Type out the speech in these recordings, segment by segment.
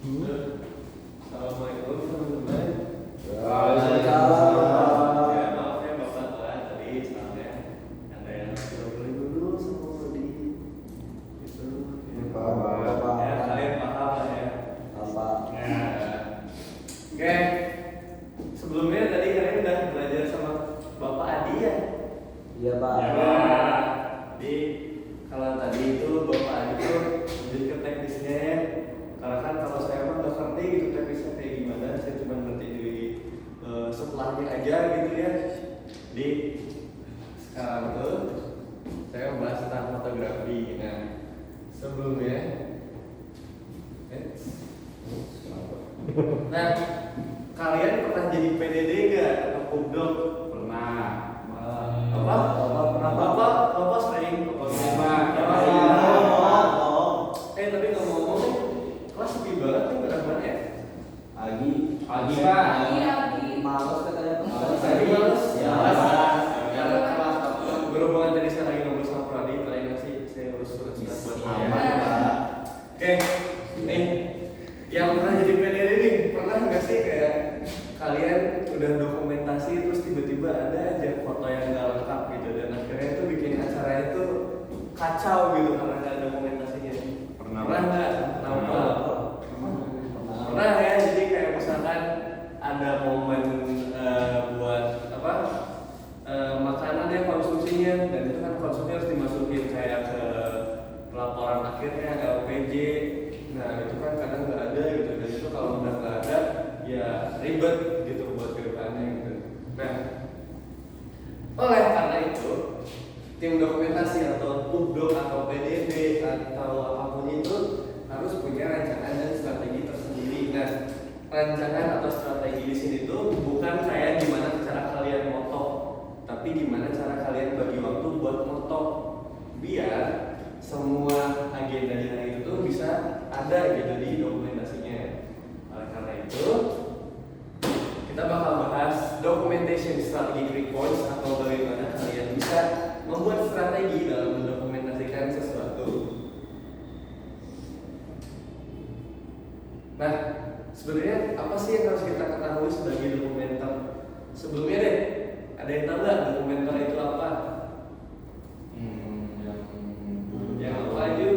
Assalamualaikum teman-teman. Waalaikumsalam. Ya maaf ya Bapak telat tadi soalnya ada yang ngobrol dulu sama Budi. Gitu. Ya kalian paham lah ya. Apa? Oke. Sebelumnya tadi kalian udah belajar sama Bapak Adi ya? Iya Pak. Jadi kalau tadi itu Bapak Adi tuh lebih ke teknisnya ya. Karena kan kalau saya mah nggak ngerti gitu teknisnya kayak gimana, saya cuma ngerti di setelahnya aja gitu ya. Di sekarang tuh saya membahas tentang fotografi. Nah sebelumnya, nah kalian pernah jadi PDD nggak atau pubdoc? Pernah. Bapak sering. Tapi ngomong-ngomong, kelas sepi banget nih berapa ya? Agi Pak. Males katanya Tadi males. Ya. Berhubungan tadi saya lagi ngobrol sama Pradi, paling nggak sih saya urus buat Aman Pak. Oke, nih yang pernah jadi PDD nih, pernah nggak sih kayak kalian udah dokumentasi terus tiba-tiba ada aja foto yang nggak lengkap gitu dan akhirnya itu bikin acaranya itu kacau gitu karena nggak ada dokumentasinya. Pernah nggak? Pernah ya, jadi kayak misalkan ada momen buat apa makanan yang konsumsinya dan itu kan konsumsi harus dimasukin kayak ke pelaporan akhirnya LPG. Nah itu kan kadang nggak ada gitu dan itu kalau udah nggak ada ya ribet gitu buat kedepannya gitu. Nah oleh karena itu tim dokumentasi atau pubdoc atau PDD atau apapun itu harus punya rancangan dan strategi tersendiri. Nah rancangan atau strategi di sini tuh bukan kayak gimana cara kalian moto, tapi gimana cara kalian bagi waktu buat moto biar semua agenda di hari itu bisa ada gitu di dokumentasinya. Oleh karena itu kita bakal bahas documentation strategic reports atau bagaimana kalian bisa membuat strategi dalam mendokumentasikan sesuatu. Nah, sebenarnya apa sih yang harus kita ketahui sebagai dokumenter? Sebelumnya deh, ada yang tahu nggak dokumenter itu apa? Yang apa aja?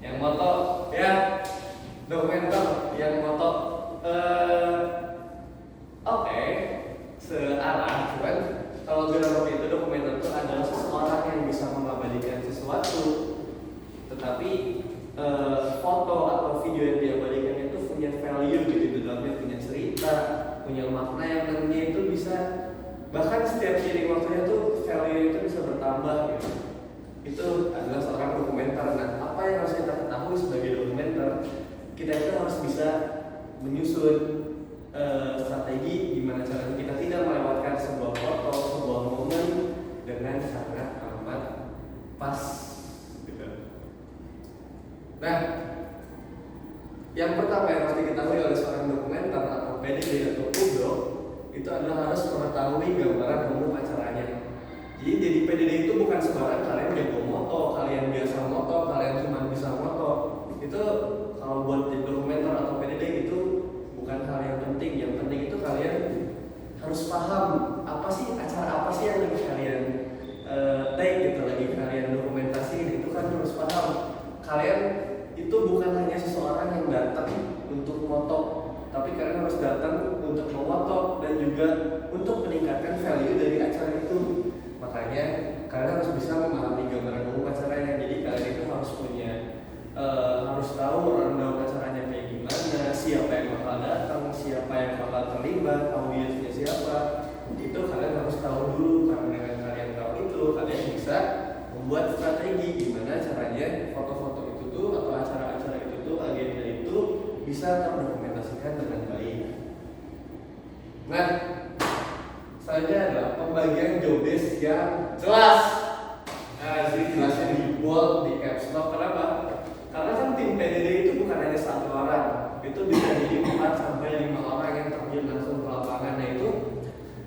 Yang moto, ya. Dokumenter yang moto. Oke, searah, cuman kalau bilang itu dokumenter itu adalah seseorang yang bisa mengabadikan sesuatu, tetapi foto atau video yang diabadikan itu punya value gitu di dalamnya, punya cerita, punya makna yang nantinya itu bisa bahkan setiap seiring waktunya tuh value itu bisa bertambah gitu. Itu adalah seorang dokumenter. Nah, apa yang harus kita ketahui sebagai dokumenter? Kita itu harus bisa menyusun strategi gimana caranya kita tidak melewatkan sebuah foto, sebuah momen dengan sangat amat pas gitu. Nah, yang pertama yang harus diketahui oleh seorang dokumenter atau PDD atau pubdoc itu adalah harus mengetahui gambaran umum acaranya. Jadi PDD itu bukan sembarang kalian jago moto, kalian biasa moto, kalian cuma bisa moto. Itu kalau buat jadi dokumenter atau PDD itu bukan hal yang penting. Yang penting itu kalian harus paham apa sih acara apa sih yang lagi kalian take gitu, lagi kalian dokumentasi. Itu kan harus paham. Kalian itu bukan hanya seseorang yang datang untuk moto, tapi kalian harus datang untuk memoto dan juga untuk meningkatkan value dari acara itu. Makanya kalian harus bisa memahami gambaran umum acaranya. Jadi kalian itu harus punya harus tahu rundown acaranya kayak gimana, siapa yang bakal datang, siapa yang bakal terlibat, audiensnya siapa. Itu kalian harus tahu dulu. Karena dengan kalian tahu itu, kalian bisa membuat strategi gimana caranya foto-foto itu tuh atau acara-acara itu tuh, agenda itu bisa terdokumentasikan dengan baik. Nah, selanjutnya adalah pembagian job desk yang jelas. Nah, sini jelasnya di bold, di caps lock. Kenapa? Karena kan tim PDD itu bukan hanya satu orang, itu bisa jadi 4 sampai 5 orang yang terjun langsung ke lapangan. Nah itu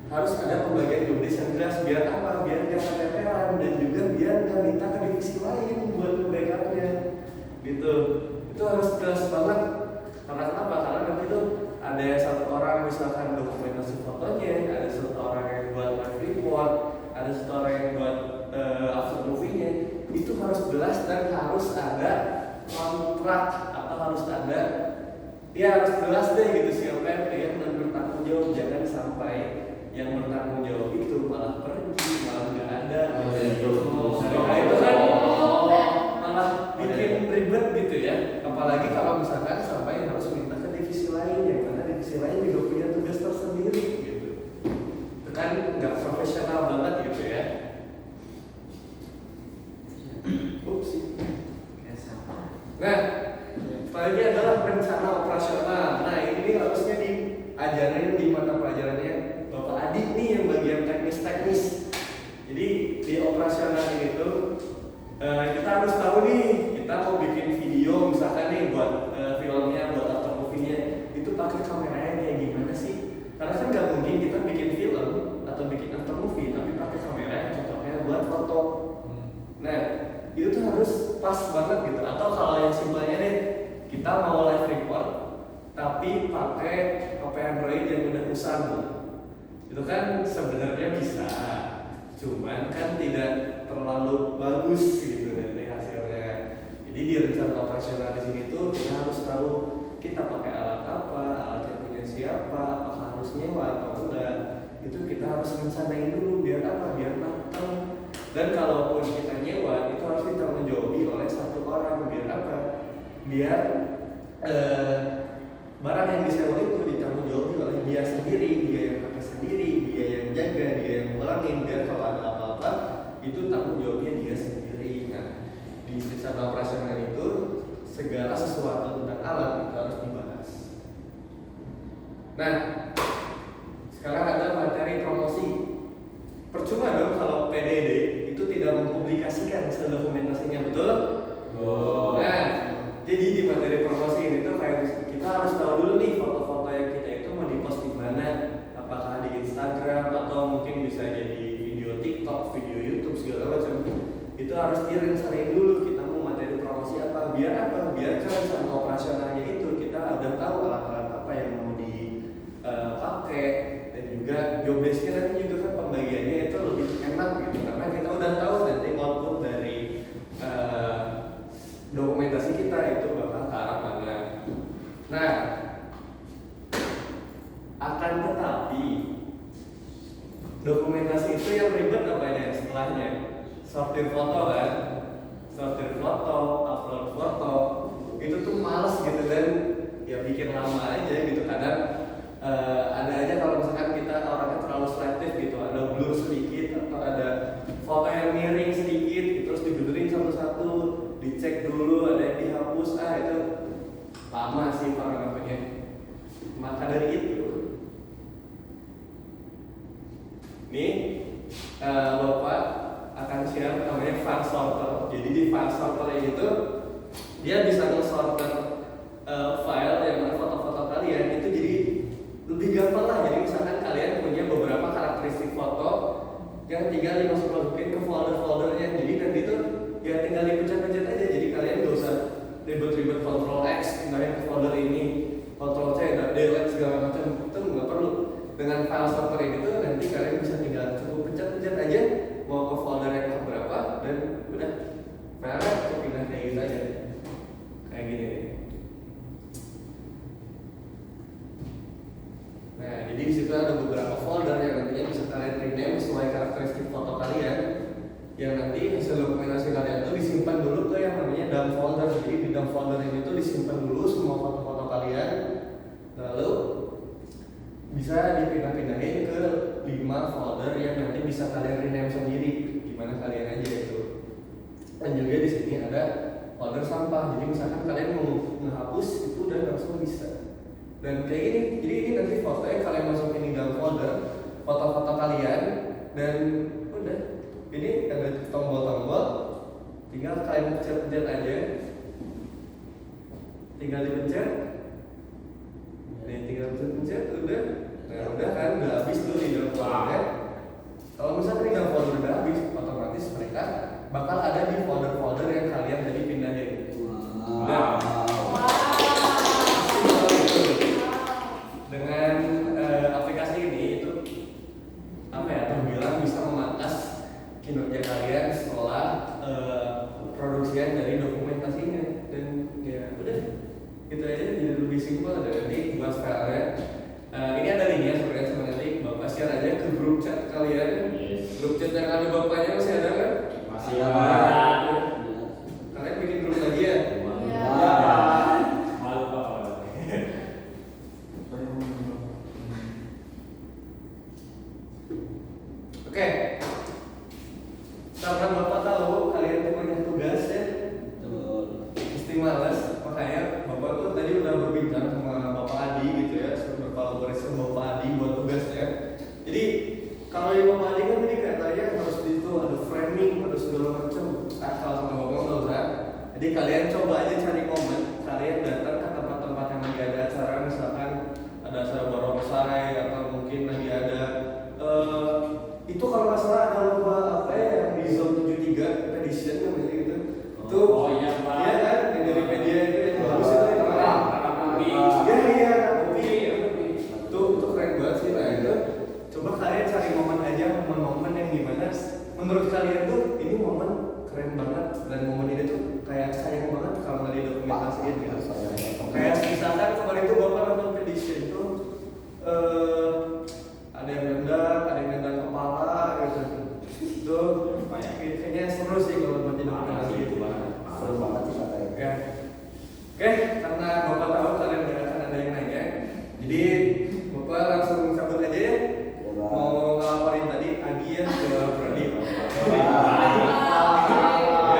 harus ada pembagian job desk yang jelas. Biar apa? Biar nggak keteteran dan juga biar nggak minta ke divisi lain buat backupnya. Gitu. Itu harus jelas banget misalkan dokumentasi fotonya, ada satu orang yang buat live report, ada satu orang yang buat after movie-nya, itu harus jelas dan harus ada kontrak atau harus ada, ya harus jelas deh gitu siapa yang bertanggung jawab. Jangan sampai yang bertanggung jawab itu malah pergi, malah nggak ada. Nah itu kan malah bikin ribet gitu ya. Apalagi kalau misalkan sampai harus minta ke divisi lain, yang mana divisi lain juga punya tugas tersendiri gitu. Itu kan nggak profesional banget gitu ya. Upsi. Nah, selanjutnya adalah rencana operasional. Nah ini harusnya diajarin di mata pelajarannya Bapak Adi nih yang bagian teknis-teknis. Jadi di operasional ini tuh kita harus tahu nih, kita mau bikin video misalkan nih buat filmnya, buat after movie-nya, itu pakai kameranya kayak gimana sih? Karena kan nggak mungkin kita bikin film atau bikin after movie tapi pakai kamera yang cocoknya buat foto. Nah itu tuh harus pas banget gitu. Atau kalau yang simpelnya nih, kita mau live report tapi pakai HP Android yang udah usang, itu kan sebenarnya bisa, cuman kan tidak terlalu bagus gitu dari hasilnya. Jadi di rencana operasional di sini tuh kita harus tahu kita pakai alat apa, alatnya punya siapa, apakah harus nyewa atau enggak. Itu kita harus rencanain dulu biar apa? Biar matang. Dan kalaupun kita nyewa itu harus ditanggung oleh satu orang. Biar apa? Biar barang yang disewa itu ditanggung jawab oleh dia sendiri, dia yang pakai sendiri, dia yang jaga, dia yang ngulangin. Biar kalau ada apa-apa itu tanggung jawabnya dia sendiri. Nah di rencana operasional itu segala sesuatu tentang alat itu harus dibahas. Nah sekarang ada materi promosi. Percuma dong kalau PDD itu tidak mempublikasikan hasil dokumentasinya, betul? Nah jadi di materi promosi ini tuh kayak kita harus tahu dulu nih foto-foto yang kita itu mau dipost di mana, apakah di Instagram atau mungkin bisa jadi video TikTok, video YouTube segala macam. Itu harus direncanain dulu kita mau materi promosi apa. Biar apa? Biar kan sama operasionalnya itu kita udah tahu alat-alat apa yang mau dipakai, dan juga job desk-nya nanti juga kan pembagiannya itu lebih enak gitu karena kita udah tahu nanti output dari dokumentasi kita itu bakal ke arah mana. Nah, akan tetapi dokumentasi itu yang ribet apanya setelahnya? Sortir foto kan, sortir foto, upload foto, itu tuh males gitu dan ya bikin lama aja gitu. Kadang ada aja kalau misalkan kita orangnya terlalu selektif gitu, ada blur sedikit atau ada foto yang miring sedikit, terus dibenerin satu-satu, dicek dulu, ada yang dihapus, itu lama sih namanya. Maka dari itu nih Bapak akan share namanya file sorter. Jadi di file sorter itu dia bisa nge-sorter file yang mana foto-foto kalian itu jadi lebih gampang lah. Jadi misalkan kalian punya beberapa karakteristik foto yang tinggal dimasukin ke folder-foldernya. Jadi nanti tuh ya tinggal dipencet-pencet aja. Jadi kalian gak usah ribet-ribet Ctrl X pindahin ke folder ini, Ctrl C, delete segala macam, itu nggak perlu. Dengan file sorter ini tuh nanti kalian bisa tinggal cukup pencet-pencet aja mau ke folder yang keberapa dan udah filenya pindah kayak gitu aja, kayak gini nih. Nah jadi di situ ada beberapa folder yang nantinya bisa kalian rename sesuai karakteristik foto kalian, yang nanti hasil dokumentasi kalian tuh disimpan dulu ke yang namanya dump folder. Jadi di dump folder ini tuh disimpan dulu semua foto-foto kalian, lalu bisa dipindah-pindahin ke 5 folder yang nanti bisa kalian rename sendiri, gimana kalian aja itu. Dan juga di sini ada folder sampah. Jadi misalkan kalian mau menghapus itu udah langsung bisa. Dan kayak gini, jadi ini nanti fotonya kalian masukin di dalam folder foto-foto kalian dan udah. Ini ada tombol-tombol, tinggal kalian pencet-pencet aja, tinggal dipencet. Nih tinggal pencet udah. Nah udah kan, udah habis tuh di dalam folder. Kalau misalkan di dalam folder udah habis, otomatis mereka bakal ada di folder-folder yang kalian tadi pindahin. Nah, dengan simpel ada nanti buat filenya. Ini ada linknya sebenarnya, sama nanti Bapak share aja ke grup chat kalian. Grup chat yang ada Bapaknya masih ada kan? Masih ada. Kalian bikin grup lagi ya? Ya, Pak. Malu Pak. Oke. Karena Bapak tahu kalian tuh banyak tugas ya, Betul. mesti malas, makanya Bapak tuh tadi udah berbincang sama Bapak Adi gitu ya, sudah berkolaborasi sama Bapak Adi buat tugasnya. Jadi kalau yang Bapak Adi kan tadi katanya harus di itu ada framing, ada segala macam. Kalau sama Bapak nggak usah. Jadi kalian coba aja cari momen, kalian datang ke tempat-tempat yang lagi ada acara, misalkan ada acara barongsai atau mungkin lagi ada itu kalau nggak salah ada lomba apa ya yang di zone 73 edition namanya gitu. Itu Oh iya, Pak. iya kan yang dari media itu yang bagus itu yang kemarin. Iya kopi. Itu keren banget sih Pak itu. Coba kalian cari momen aja, momen-momen yang gimana menurut kalian tuh ini momen keren banget dan momen ini tuh kayak sayang banget kalau nggak didokumentasiin gitu. Kayak misalkan kemarin tuh Bapak nonton edition tuh ada yang nendang kepala gitu. Itu kayaknya seru sih kalau buat dokumentasi gitu. Seru banget sih katanya. Oke, karena Bapak tahu kalian gak akan ada yang nanya, jadi Bapak langsung cabut aja ya. Mau ngelaporin tadi Agi ya ke Prodi.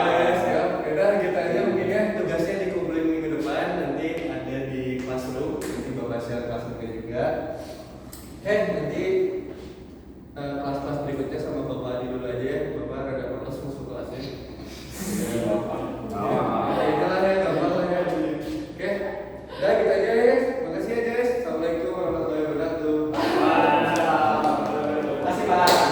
Ya, siap. Yaudah kita aja mungkin ya tugasnya dikumpulin minggu depan, nanti ada di classroom, nanti Bapak share classroomnya juga. Nanti kelas-kelas berikutnya sama Bapak Adi dulu aja ya. Bapak rada males masuk kelasnya.